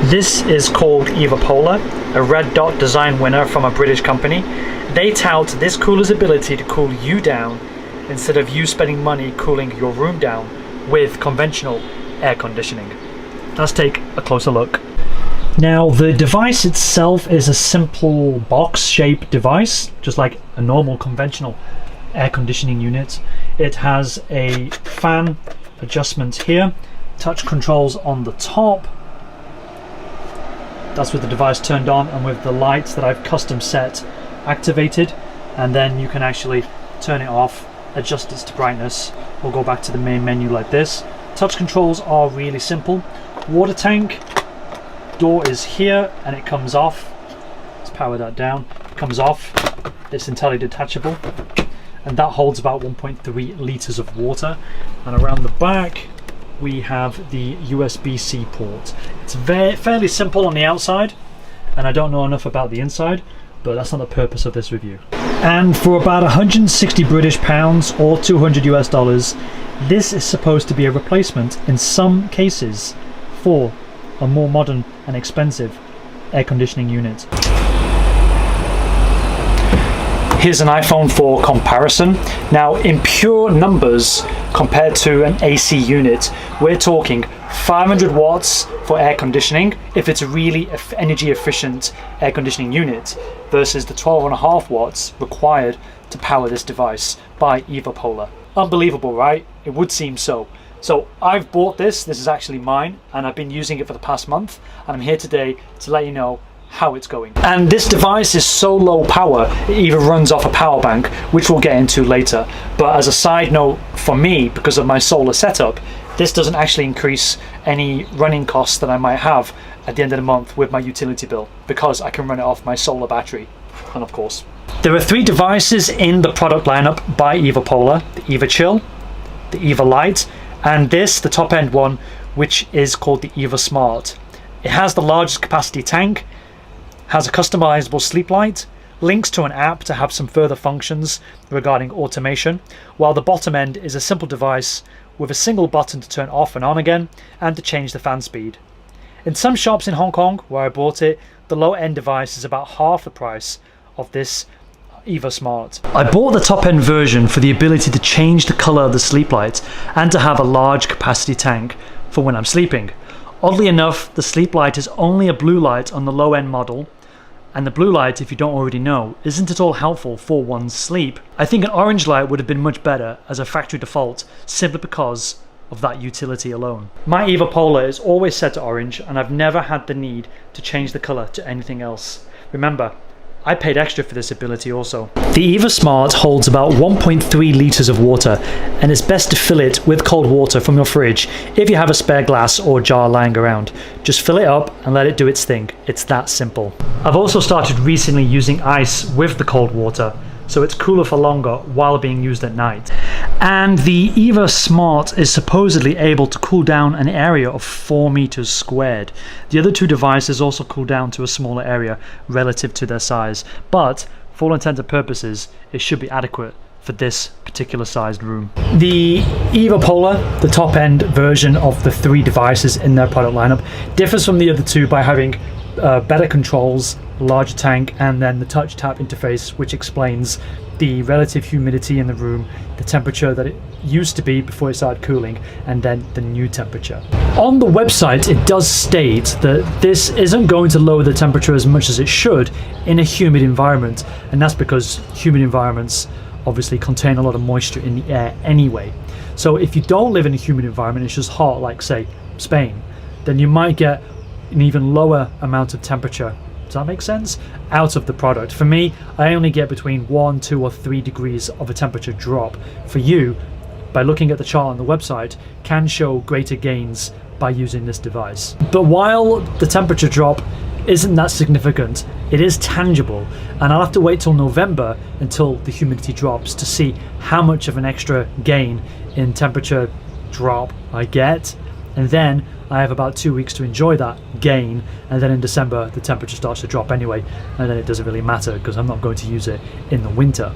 This is called EvaPolar, a red dot design winner from a British company. They tout this cooler's ability to cool you down instead of you spending money cooling your room down with conventional air conditioning. Let's take a closer look. Now, the device itself is a simple box-shaped device, just like a normal conventional air conditioning unit. It has a fan adjustment here, touch controls on the top. That's with the device turned on and with the lights that I've custom set activated, and then you can actually turn it off, adjust its brightness, or go back to the main menu like this. Touch controls are really simple. Water tank, door is here and it comes off. Let's power that down. It comes off. It's entirely detachable, and that holds about 1.3 litres of water. And around the back we have the USB-C port. It's fairly simple on the outside, and I don't know enough about the inside, but that's not the purpose of this review. And for about 160 British pounds or $200, this is supposed to be a replacement in some cases for a more modern and expensive air conditioning unit. Here's an iPhone for comparison. Now, in pure numbers compared to an AC unit, we're talking 500 watts for air conditioning if it's a really energy efficient air conditioning unit, versus the 12.5 watts required to power this device by EvaPolar. Unbelievable, right? It would seem so. So I've bought this is actually mine, and I've been using it for the past month, and I'm here today to let you know how it's going. And this device is so low power, it even runs off a power bank, which we'll get into later. But as a side note for me, because of my solar setup, this doesn't actually increase any running costs that I might have at the end of the month with my utility bill, because I can run it off my solar battery. And of course, there are 3 devices in the product lineup by EvaPolar: the EvaChill, the EvaLite, and this, the top end one, which is called the EvaSmart. It has the largest capacity tank, has a customizable sleep light, links to an app to have some further functions regarding automation, while the bottom end is a simple device with a single button to turn off and on again and to change the fan speed. In some shops in Hong Kong where I bought it, the low end device is about half the price of this EvaSmart. I bought the top end version for the ability to change the color of the sleep light and to have a large capacity tank for when I'm sleeping. Oddly enough, the sleep light is only a blue light on the low end model, and the blue light, if you don't already know, isn't at all helpful for one's sleep. I think an orange light would have been much better as a factory default, simply because of that utility alone. My EvaPolar is always set to orange, and I've never had the need to change the color to anything else. Remember, I paid extra for this ability also. The EvaSmart holds about 1.3 litres of water, and it's best to fill it with cold water from your fridge if you have a spare glass or jar lying around. Just fill it up and let it do its thing. It's that simple. I've also started recently using ice with the cold water, so it's cooler for longer while being used at night. And the EvaSmart is supposedly able to cool down an area of 4 meters squared. The other 2 devices also cool down to a smaller area relative to their size, but for all intents and purposes, it should be adequate for this particular sized room. The EvaPolar, the top end version of the 3 devices in their product lineup, differs from the other 2 by having better controls, larger tank, and then the touch tap interface, which explains the relative humidity in the room, the temperature that it used to be before it started cooling, and then the new temperature. On the website, it does state that this isn't going to lower the temperature as much as it should in a humid environment, and that's because humid environments obviously contain a lot of moisture in the air anyway. So if you don't live in a humid environment, it's just hot, like say Spain, then you might get an even lower amount of temperature, does that make sense, out of the product. For me, I only get between 1, 2 or 3 degrees of a temperature drop. For you, by looking at the chart on the website, can show greater gains by using this device. But while the temperature drop isn't that significant, it is tangible, and I'll have to wait till November until the humidity drops to see how much of an extra gain in temperature drop I get, and then I have about 2 weeks to enjoy that gain, and then in December the temperature starts to drop anyway, and then it doesn't really matter because I'm not going to use it in the winter.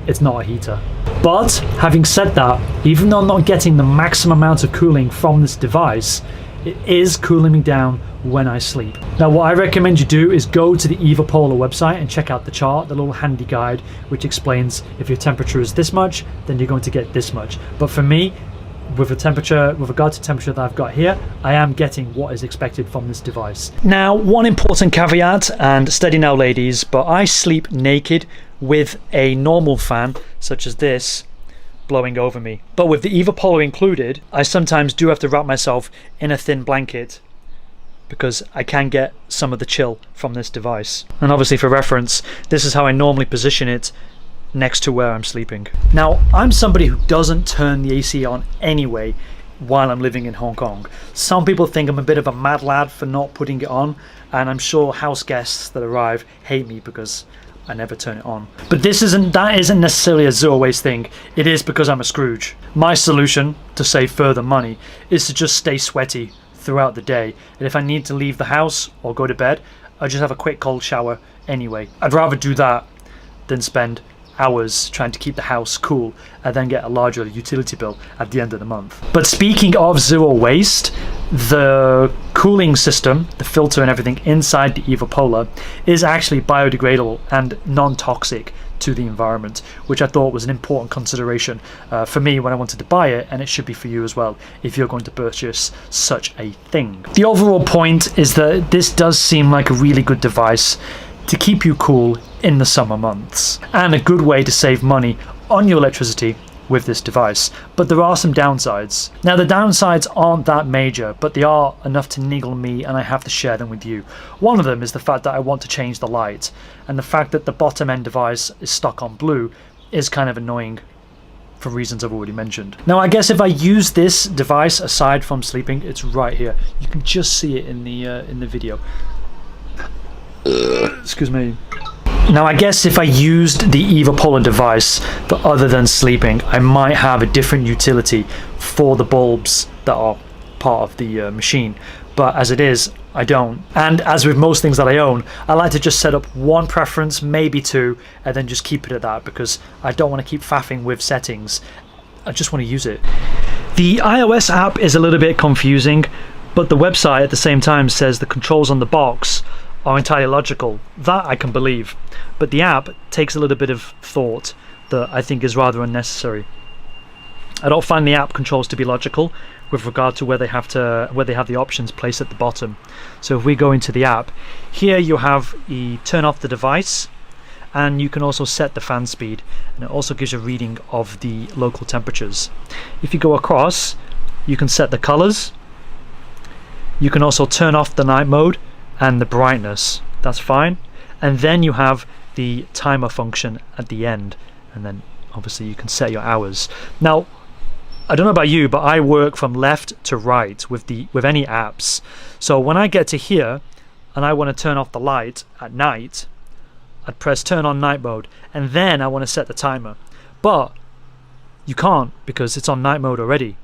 It's not a heater. But having said that, even though I'm not getting the maximum amount of cooling from this device, It is cooling me down when I sleep. Now what I recommend you do is go to the EvaPolar website and check out the chart, the little handy guide, which explains if your temperature is this much, then you're going to get this much. But for me, with regard to temperature that I've got here, I am getting what is expected from this device. Now, one important caveat, and steady now ladies, but I sleep naked with a normal fan, such as this, blowing over me. But with the EvaPolar included, I sometimes do have to wrap myself in a thin blanket because I can get some of the chill from this device. And obviously for reference, this is how I normally position it next to where I'm sleeping. Now, I'm somebody who doesn't turn the AC on anyway while I'm living in Hong Kong. Some people think I'm a bit of a mad lad for not putting it on, and I'm sure house guests that arrive hate me because I never turn it on. But that isn't necessarily a zero waste thing. It is because I'm a Scrooge. My solution to save further money is to just stay sweaty throughout the day, and if I need to leave the house or go to bed, I just have a quick cold shower anyway. I'd rather do that than spend hours trying to keep the house cool and then get a larger utility bill at the end of the month. But speaking of zero waste, the cooling system, the filter and everything inside the EvaPolar is actually biodegradable and non-toxic to the environment, which I thought was an important consideration for me when I wanted to buy it, and it should be for you as well if you're going to purchase such a thing. The overall point is that this does seem like a really good device to keep you cool in the summer months, and a good way to save money on your electricity with this device. But there are some downsides. Now, the downsides aren't that major, but they are enough to niggle me, and I have to share them with you. One of them is the fact that I want to change the light, and the fact that the bottom end device is stuck on blue is kind of annoying for reasons I've already mentioned. Now, I guess if I use this device aside from sleeping, it's right here. You can just see it in the video. Excuse me. Now, I guess if I used the EvaPolar device for other than sleeping, I might have a different utility for the bulbs that are part of the machine. But as it is, I don't. And as with most things that I own, I like to just set up one preference, maybe two, and then just keep it at that, because I don't want to keep faffing with settings. I just want to use it. The iOS app is a little bit confusing, but the website at the same time says the controls on the box are entirely logical. That I can believe, but the app takes a little bit of thought that I think is rather unnecessary. I don't find the app controls to be logical with regard to where they have the options placed at the bottom. So if we go into the app, here you have turn off the device, and you can also set the fan speed, and it also gives you a reading of the local temperatures. If you go across, you can set the colors. You can also turn off the night mode and the brightness. That's fine. And then you have the timer function at the end, and then obviously you can set your hours. Now, I don't know about you, but I work from left to right with any apps. So when I get to here and I want to turn off the light at night, I'd press turn on night mode, and then I want to set the timer. But you can't, because it's on night mode already.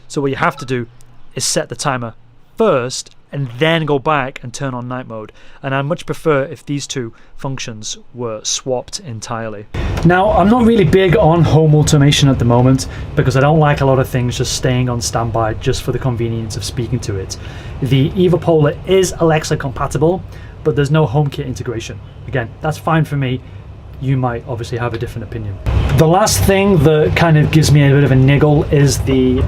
So what you have to do is set the timer first and then go back and turn on night mode. And I much prefer if these two functions were swapped entirely. Now, I'm not really big on home automation at the moment because I don't like a lot of things just staying on standby just for the convenience of speaking to it. The EvaPolar is Alexa compatible, but there's no HomeKit integration. Again, that's fine for me. You might obviously have a different opinion. The last thing that kind of gives me a bit of a niggle is the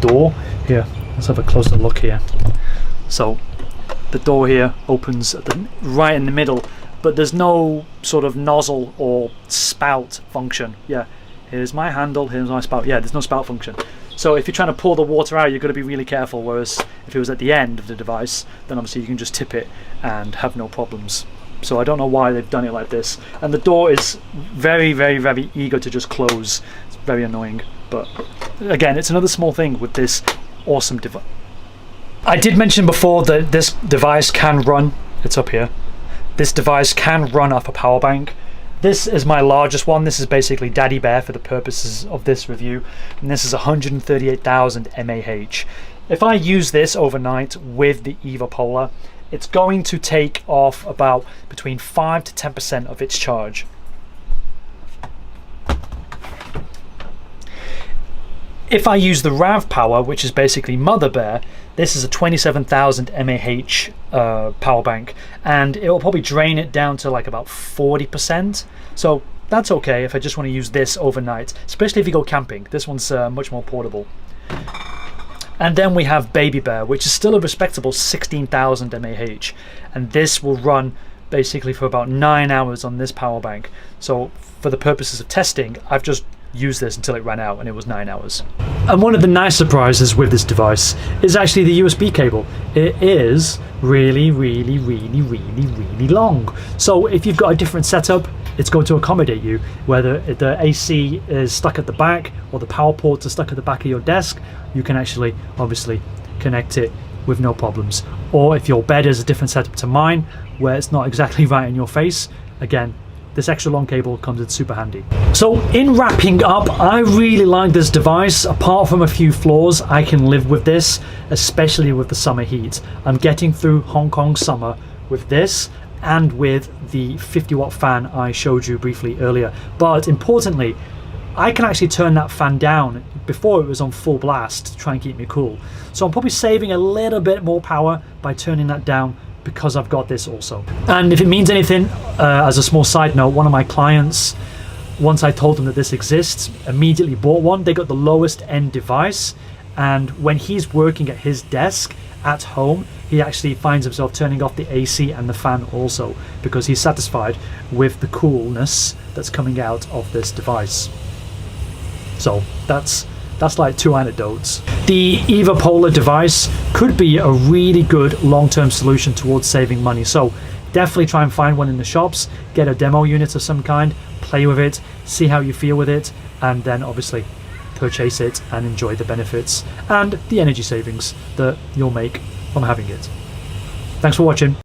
door. Here, let's have a closer look here. So the door here opens right in the middle, but there's no sort of nozzle or spout function. Yeah, here's my handle, here's my spout. Yeah, there's no spout function. So if you're trying to pour the water out, you've got to be really careful, whereas if it was at the end of the device, then obviously you can just tip it and have no problems. So I don't know why they've done it like this. And the door is very, very, very eager to just close. It's very annoying. But again, it's another small thing with this awesome device. I did mention before that this device can run, it's up here, this device can run off a power bank. This is my largest one. This is basically Daddy Bear for the purposes of this review, and this is 138,000 mAh. If I use this overnight with the EvaPolar, it's going to take off about between 5 to 10% of its charge. If I use the RAV power, which is basically Mother Bear, This is a 27,000 mAh power bank, and it will probably drain it down to like about 40%. So that's okay if I just want to use this overnight, especially if you go camping. This one's much more portable. And then we have Baby Bear, which is still a respectable 16,000 mAh, and this will run basically for about 9 hours on this power bank. So for the purposes of testing, I've just used this until it ran out, and it was 9 hours. And one of the nice surprises with this device is actually the USB cable. It is really long. So if you've got a different setup, it's going to accommodate you, whether the AC is stuck at the back or the power ports are stuck at the back of your desk. You can actually obviously connect it with no problems. Or if your bed is a different setup to mine, where it's not exactly right in your face, again, this extra long cable comes in super handy. So in wrapping up, I really like this device. Apart from a few flaws, I can live with this, especially with the summer heat. I'm getting through Hong Kong summer with this and with the 50-watt fan I showed you briefly earlier. But importantly, I can actually turn that fan down. Before it was on full blast to try and keep me cool. So I'm probably saving a little bit more power by turning that down, because I've got this also. And if it means anything, as a small side note, one of my clients, once I told them that this exists, immediately bought one. They got the lowest end device, and when he's working at his desk at home, he actually finds himself turning off the AC and the fan also, because he's satisfied with the coolness that's coming out of this device. So that's like 2 anecdotes. The EvaPolar device could be a really good long-term solution towards saving money. So definitely try and find one in the shops, get a demo unit of some kind, play with it, see how you feel with it, and then obviously purchase it and enjoy the benefits and the energy savings that you'll make from having it. Thanks for watching.